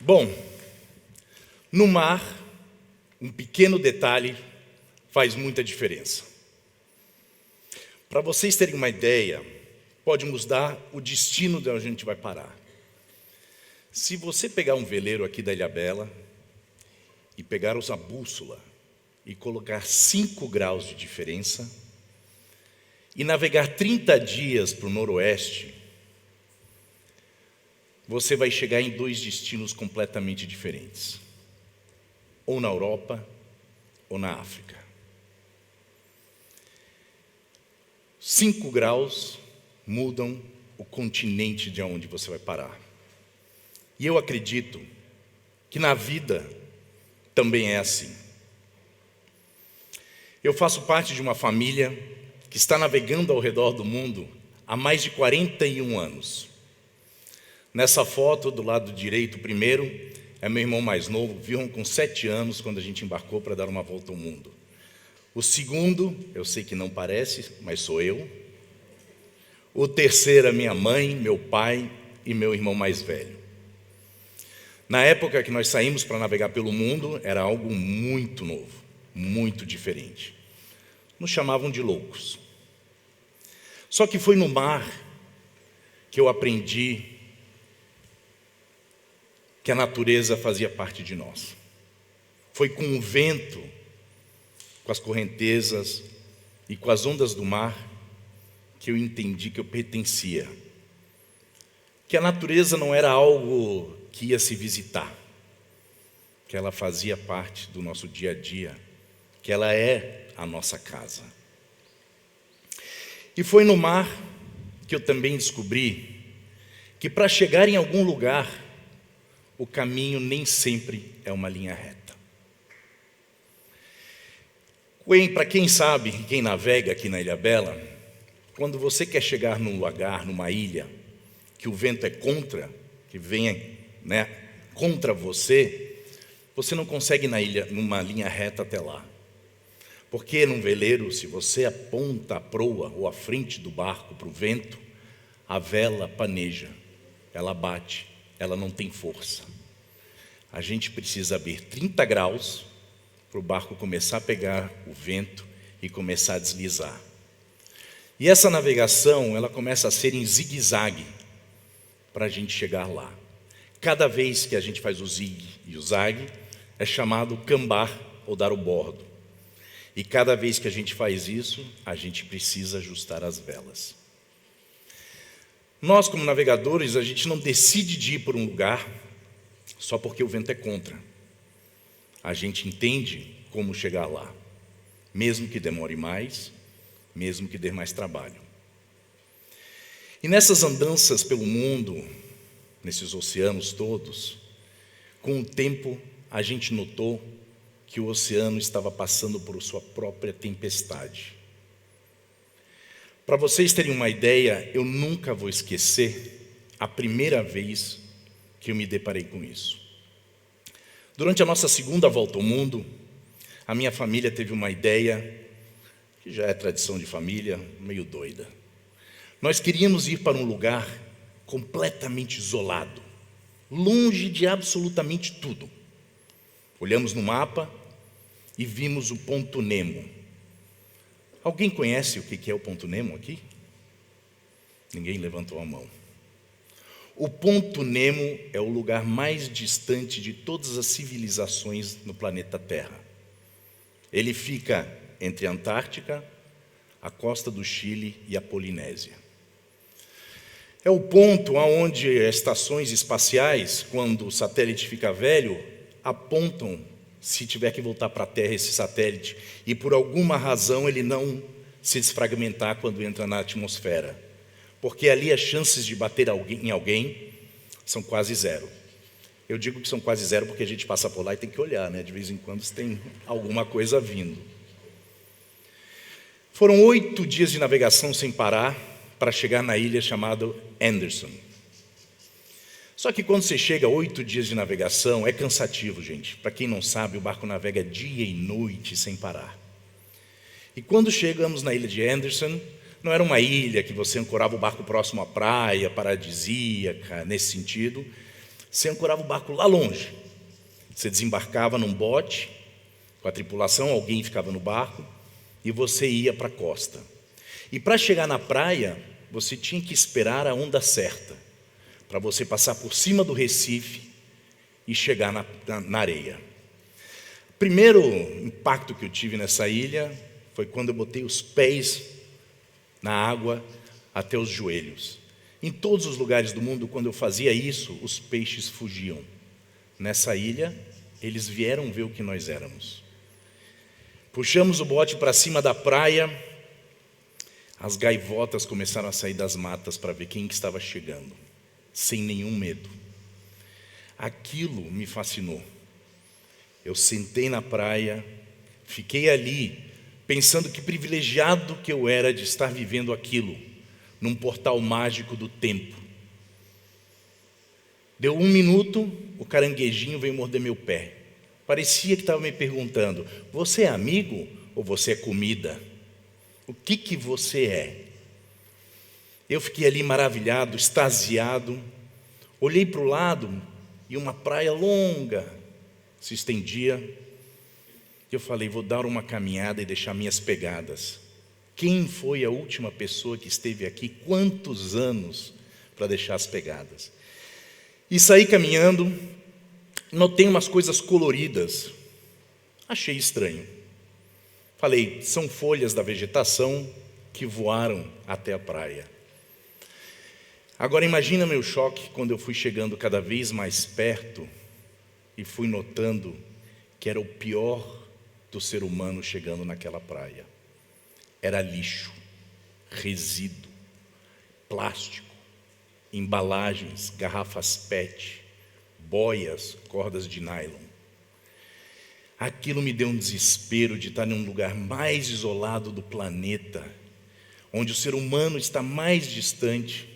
Bom, no mar, um pequeno detalhe faz muita diferença. Para vocês terem uma ideia, pode mudar o destino de onde a gente vai parar. Se você pegar um veleiro aqui da Ilhabela e pegar a bússola e colocar 5 graus de diferença e navegar 30 dias para o noroeste, você vai chegar em 2 destinos completamente diferentes. Ou na Europa, ou na África. 5 graus mudam o continente de onde você vai parar. E eu acredito que na vida também é assim. Eu faço parte de uma família que está navegando ao redor do mundo há mais de 41 anos. Nessa foto, do lado direito, primeiro, é meu irmão mais novo, viram com 7 anos, quando a gente embarcou para dar uma volta ao mundo. O segundo, eu sei que não parece, mas sou eu. O terceiro é minha mãe, meu pai e meu irmão mais velho. Na época que nós saímos para navegar pelo mundo, era algo muito novo, muito diferente. Nos chamavam de loucos. Só que foi no mar que eu aprendi que a natureza fazia parte de nós. Foi com o vento, com as correntezas e com as ondas do mar que eu entendi que eu pertencia. Que a natureza não era algo que ia se visitar, que ela fazia parte do nosso dia a dia, que ela é a nossa casa. E foi no mar que eu também descobri que para chegar em algum lugar, o caminho nem sempre é uma linha reta. Para quem sabe, quem navega aqui na Ilhabela, quando você quer chegar num lugar, numa ilha, que o vento é contra, que vem, contra você, você não consegue ir na ilha numa linha reta até lá. Porque num veleiro, se você aponta a proa ou a frente do barco para o vento, a vela paneja, ela bate, ela não tem força. A gente precisa abrir 30 graus para o barco começar a pegar o vento e começar a deslizar. E essa navegação, ela começa a ser em zigue-zague para a gente chegar lá. Cada vez que a gente faz o zigue e o zague, é chamado cambar ou dar o bordo. E cada vez que a gente faz isso, a gente precisa ajustar as velas. Nós, como navegadores, a gente não decide de ir por um lugar só porque o vento é contra. A gente entende como chegar lá, mesmo que demore mais, mesmo que dê mais trabalho. E nessas andanças pelo mundo, nesses oceanos todos, com o tempo a gente notou que o oceano estava passando por sua própria tempestade. Para vocês terem uma ideia, eu nunca vou esquecer a primeira vez que eu me deparei com isso. Durante a nossa segunda volta ao mundo, a minha família teve uma ideia, que já é tradição de família, meio doida. Nós queríamos ir para um lugar completamente isolado, longe de absolutamente tudo. Olhamos no mapa e vimos o Ponto Nemo. Alguém conhece o que é o Ponto Nemo aqui? Ninguém levantou a mão. O Ponto Nemo é o lugar mais distante de todas as civilizações no planeta Terra. Ele fica entre a Antártica, a costa do Chile e a Polinésia. É o ponto onde as estações espaciais, quando o satélite fica velho, apontam se tiver que voltar para a Terra esse satélite, e por alguma razão ele não se desfragmentar quando entra na atmosfera. Porque ali as chances de bater em alguém são quase zero. Eu digo que são quase zero porque a gente passa por lá e tem que olhar, de vez em quando se tem alguma coisa vindo. Foram 8 dias de navegação sem parar para chegar na ilha chamada Anderson. Só que quando você chega a 8 dias de navegação, é cansativo, gente. Para quem não sabe, o barco navega dia e noite sem parar. E quando chegamos na ilha de Anderson, não era uma ilha que você ancorava o barco próximo à praia, paradisíaca, nesse sentido. Você ancorava o barco lá longe. Você desembarcava num bote com a tripulação, alguém ficava no barco e você ia para a costa. E para chegar na praia, você tinha que esperar a onda certa, para você passar por cima do Recife e chegar na areia. O primeiro impacto que eu tive nessa ilha foi quando eu botei os pés na água até os joelhos. Em todos os lugares do mundo, quando eu fazia isso, os peixes fugiam. Nessa ilha, eles vieram ver o que nós éramos. Puxamos o bote para cima da praia, as gaivotas começaram a sair das matas para ver quem que estava chegando, sem nenhum medo. Aquilo me fascinou. Eu sentei na praia, fiquei ali, pensando que privilegiado que eu era de estar vivendo aquilo, num portal mágico do tempo. Deu 1 minuto, o caranguejinho veio morder meu pé. Parecia que estava me perguntando: você é amigo ou você é comida? O que você é? Eu fiquei ali maravilhado, extasiado. Olhei para o lado e uma praia longa se estendia. Eu falei: vou dar uma caminhada e deixar minhas pegadas. Quem foi a última pessoa que esteve aqui? Quantos anos para deixar as pegadas? E saí caminhando, notei umas coisas coloridas. Achei estranho. Falei: são folhas da vegetação que voaram até a praia. Agora imagina meu choque quando eu fui chegando cada vez mais perto e fui notando que era o pior do ser humano chegando naquela praia. Era lixo, resíduo, plástico, embalagens, garrafas PET, boias, cordas de nylon. Aquilo me deu um desespero de estar num lugar mais isolado do planeta, onde o ser humano está mais distante,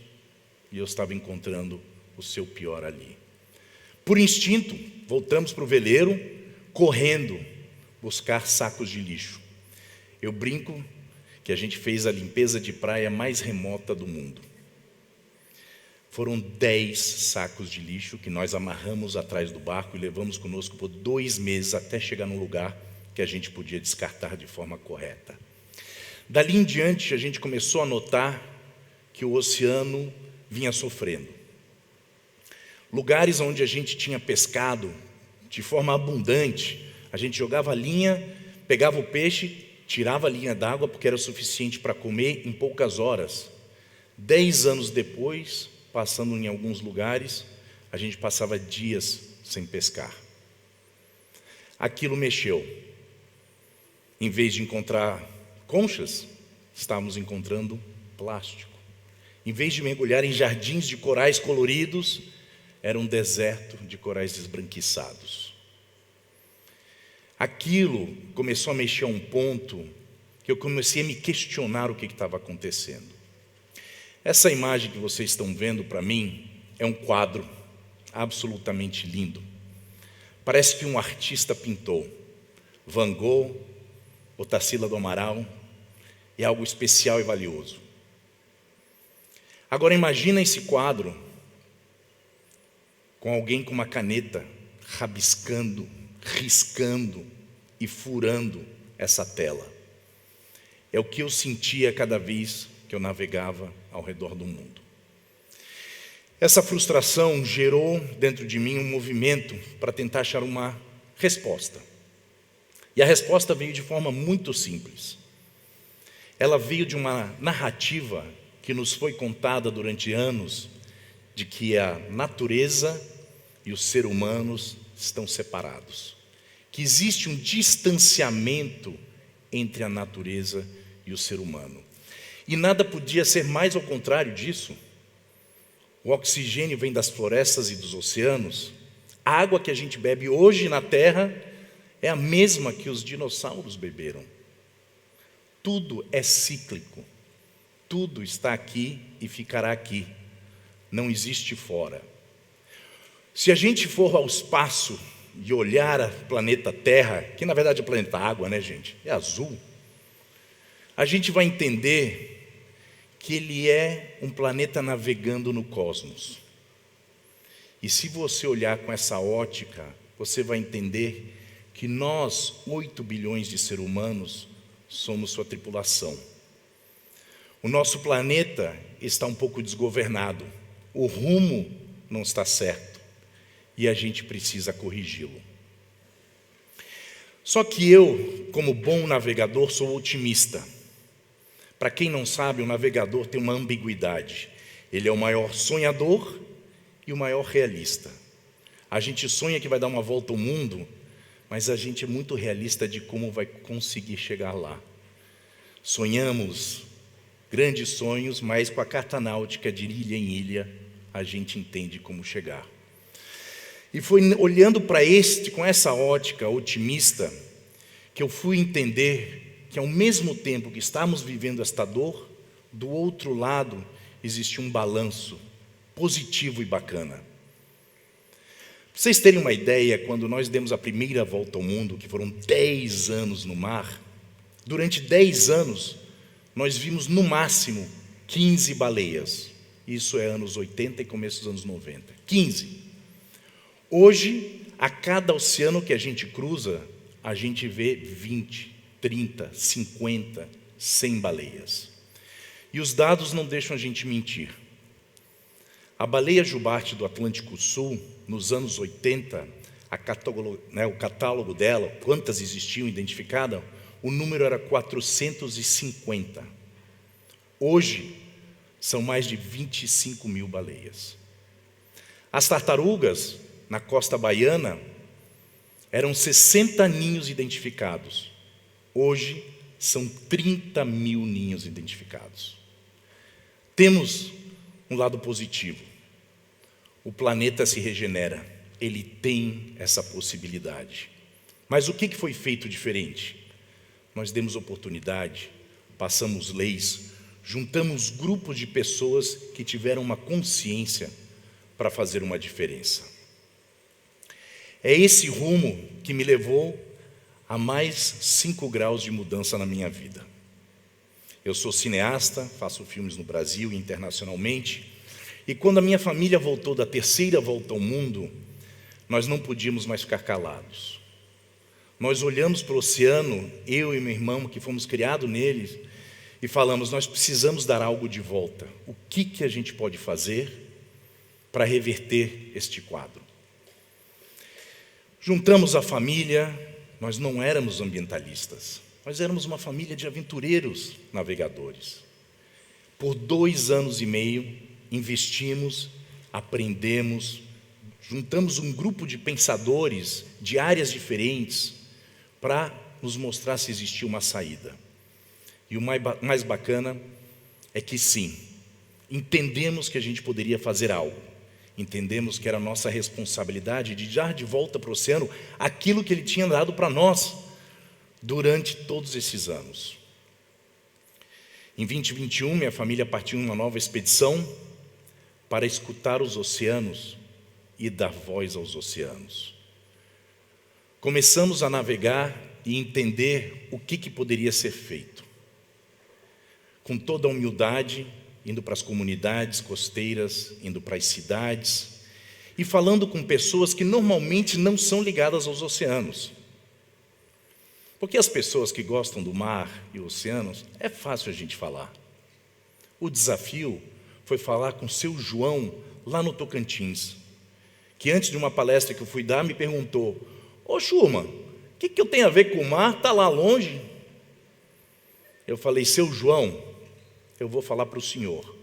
e eu estava encontrando o seu pior ali. Por instinto, voltamos para o veleiro, correndo, buscar sacos de lixo. Eu brinco que a gente fez a limpeza de praia mais remota do mundo. Foram 10 sacos de lixo que nós amarramos atrás do barco e levamos conosco por 2 meses até chegar num lugar que a gente podia descartar de forma correta. Dali em diante, a gente começou a notar que o oceano vinha sofrendo. Lugares onde a gente tinha pescado de forma abundante, a gente jogava a linha, pegava o peixe, tirava a linha d'água porque era suficiente para comer em poucas horas. 10 anos depois, passando em alguns lugares, a gente passava dias sem pescar. Aquilo mexeu. Em vez de encontrar conchas, estávamos encontrando plástico. Em vez de mergulhar em jardins de corais coloridos, era um deserto de corais esbranquiçados. Aquilo começou a mexer a um ponto que eu comecei a me questionar o que estava acontecendo. Essa imagem que vocês estão vendo para mim é um quadro absolutamente lindo. Parece que um artista pintou. Van Gogh, ou Tarsila do Amaral, é algo especial e valioso. Agora imagina esse quadro com alguém com uma caneta rabiscando, riscando e furando essa tela. É o que eu sentia cada vez que eu navegava ao redor do mundo. Essa frustração gerou dentro de mim um movimento para tentar achar uma resposta. E a resposta veio de forma muito simples. Ela veio de uma narrativa que nos foi contada durante anos, de que a natureza e os seres humanos estão separados, que existe um distanciamento entre a natureza e o ser humano. E nada podia ser mais ao contrário disso. O oxigênio vem das florestas e dos oceanos. A água que a gente bebe hoje na Terra é a mesma que os dinossauros beberam. Tudo é cíclico. Tudo está aqui e ficará aqui. Não existe fora. Se a gente for ao espaço e olhar o planeta Terra, que na verdade é o planeta Água, né, gente? É azul. A gente vai entender que ele é um planeta navegando no cosmos. E se você olhar com essa ótica, você vai entender que nós, 8 bilhões de seres humanos, somos sua tripulação. O nosso planeta está um pouco desgovernado, o rumo não está certo e a gente precisa corrigi-lo. Só que eu, como bom navegador, sou otimista. Para quem não sabe, o navegador tem uma ambiguidade. Ele é o maior sonhador e o maior realista. A gente sonha que vai dar uma volta ao mundo, mas a gente é muito realista de como vai conseguir chegar lá. Sonhamos grandes sonhos, mas com a carta náutica de ilha em ilha, a gente entende como chegar. E foi olhando para com essa ótica otimista, que eu fui entender que ao mesmo tempo que estamos vivendo esta dor, do outro lado existe um balanço positivo e bacana. Para vocês terem uma ideia, quando nós demos a primeira volta ao mundo, que foram 10 anos no mar, durante 10 anos, nós vimos no máximo 15 baleias. Isso é anos 80 e começo dos anos 90. 15. Hoje, a cada oceano que a gente cruza, a gente vê 20, 30, 50, 100 baleias. E os dados não deixam a gente mentir. A baleia jubarte do Atlântico Sul, nos anos 80, o catálogo dela, quantas existiam identificadas, o número era 450. Hoje, são mais de 25 mil baleias. As tartarugas, na costa baiana, eram 60 ninhos identificados. Hoje, são 30 mil ninhos identificados. Temos um lado positivo. O planeta se regenera. Ele tem essa possibilidade. Mas o que foi feito diferente? Nós demos oportunidade, passamos leis, juntamos grupos de pessoas que tiveram uma consciência para fazer uma diferença. É esse rumo que me levou a mais 5 graus de mudança na minha vida. Eu sou cineasta, faço filmes no Brasil e internacionalmente, e quando a minha família voltou da terceira volta ao mundo, nós não podíamos mais ficar calados. Nós olhamos para o oceano, eu e meu irmão, que fomos criados neles, e falamos, nós precisamos dar algo de volta. O que a gente pode fazer para reverter este quadro? Juntamos a família, nós não éramos ambientalistas, nós éramos uma família de aventureiros navegadores. Por 2 anos e meio, investimos, aprendemos, juntamos um grupo de pensadores de áreas diferentes para nos mostrar se existia uma saída. E o mais bacana é que sim, entendemos que a gente poderia fazer algo. Entendemos que era nossa responsabilidade de dar de volta para o oceano aquilo que ele tinha dado para nós durante todos esses anos. Em 2021, minha família partiu em uma nova expedição para escutar os oceanos e dar voz aos oceanos. Começamos a navegar e entender o que poderia ser feito. Com toda a humildade, indo para as comunidades costeiras, indo para as cidades, e falando com pessoas que normalmente não são ligadas aos oceanos. Porque as pessoas que gostam do mar e oceanos, é fácil a gente falar. O desafio foi falar com o seu João, lá no Tocantins, que antes de uma palestra que eu fui dar, me perguntou, ô Chuma, o que eu tenho a ver com o mar? Está lá longe? Eu falei, seu João, eu vou falar para o senhor,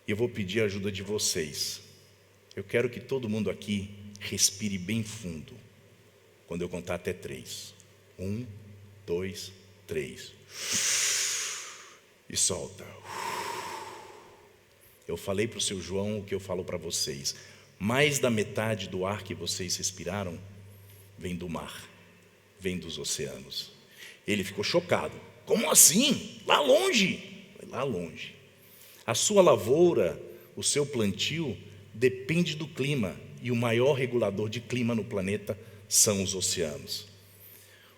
e eu vou pedir a ajuda de vocês. Eu quero que todo mundo aqui respire bem fundo, quando eu contar até 3. 1, 2, 3. E solta. Eu falei para o seu João o que eu falo para vocês. Mais da metade do ar que vocês respiraram vem do mar, vem dos oceanos. Ele ficou chocado. Como assim? Lá longe? Lá longe. A sua lavoura, o seu plantio, depende do clima, e o maior regulador de clima no planeta são os oceanos.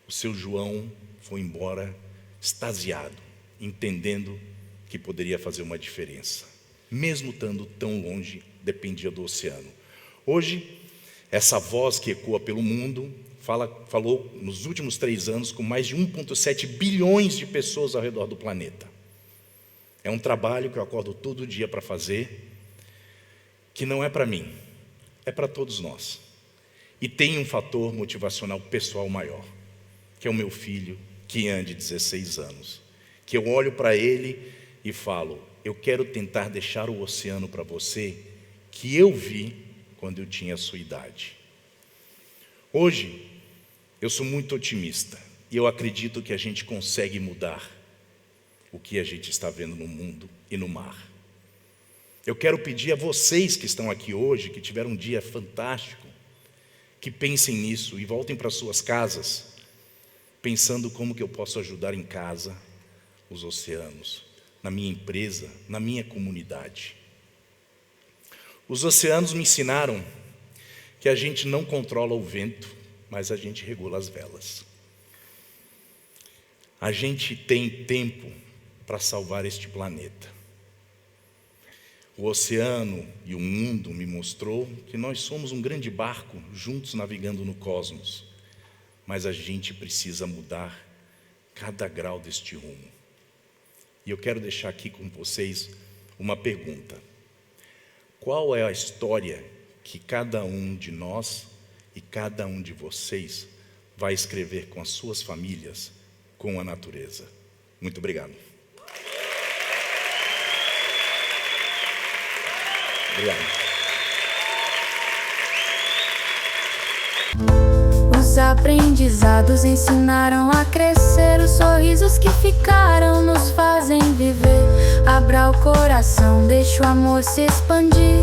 O seu João foi embora extasiado, entendendo que poderia fazer uma diferença. Mesmo estando tão longe, dependia do oceano. Hoje, essa voz que ecoa pelo mundo falou nos últimos 3 anos com mais de 1,7 bilhões de pessoas ao redor do planeta. É um trabalho que eu acordo todo dia para fazer, que não é para mim, é para todos nós. E tem um fator motivacional pessoal maior, que é o meu filho, Kian, de 16 anos, que eu olho para ele e falo: eu quero tentar deixar o oceano para você, que eu vi quando eu tinha a sua idade. Hoje, eu sou muito otimista, e eu acredito que a gente consegue mudar o que a gente está vendo no mundo e no mar. Eu quero pedir a vocês que estão aqui hoje, que tiveram um dia fantástico, que pensem nisso e voltem para suas casas, pensando como que eu posso ajudar em casa, os oceanos, na minha empresa, na minha comunidade. Os oceanos me ensinaram que a gente não controla o vento, mas a gente regula as velas. A gente tem tempo para salvar este planeta. O oceano e o mundo me mostrou que nós somos um grande barco juntos navegando no cosmos, mas a gente precisa mudar cada grau deste rumo. E eu quero deixar aqui com vocês uma pergunta: qual é a história que cada um de nós e cada um de vocês vai escrever com as suas famílias, com a natureza? Muito obrigado. Obrigado. Os aprendizados ensinaram a crescer, os sorrisos que ficaram nos fazem viver. Abra o coração, deixa o amor se expandir.